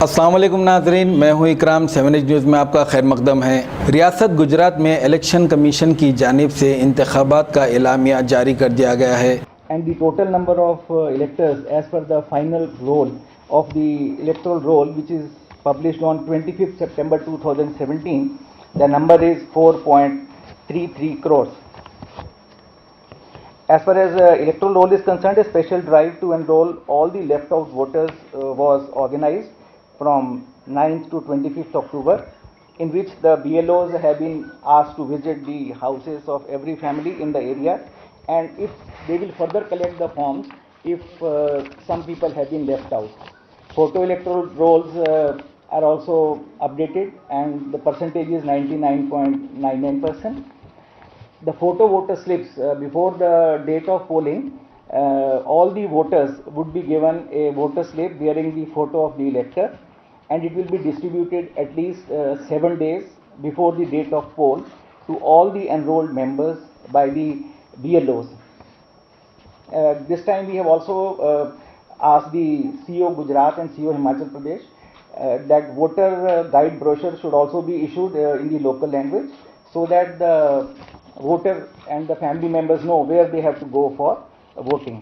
अस्सलाम वालेकुम नाज़रीन, मैं हूं इकराम। 7 एज न्यूज़ में आपका खैर मकदम है। रियासत गुजरात में इलेक्शन कमीशन की जानिब से इंतखाबात का एलामिया जारी कर दिया गया है। And the total number of electors as per the final roll of the electoral roll, which is published on 25th September 2017, the number is 4.33 crores. As far as electoral roll is concerned, a special drive to enroll all the left out voters was organized from 9th to 25th October, in which the BLOs have been asked to visit the houses of every family in the area, and if they will further collect the forms if some people have been left out. Photo electoral rolls are also updated, and the percentage is 99.99%. The photo voter slips before the date of polling, all the voters would be given a voter slip bearing the photo of the elector, and it will be distributed at least 7 days before the date of poll to all the enrolled members by the BLOs. This time we have also asked the CO Gujarat and CO Himachal Pradesh that voter guide brochure should also be issued in the local language, so that the voter and the family members know where they have to go for voting.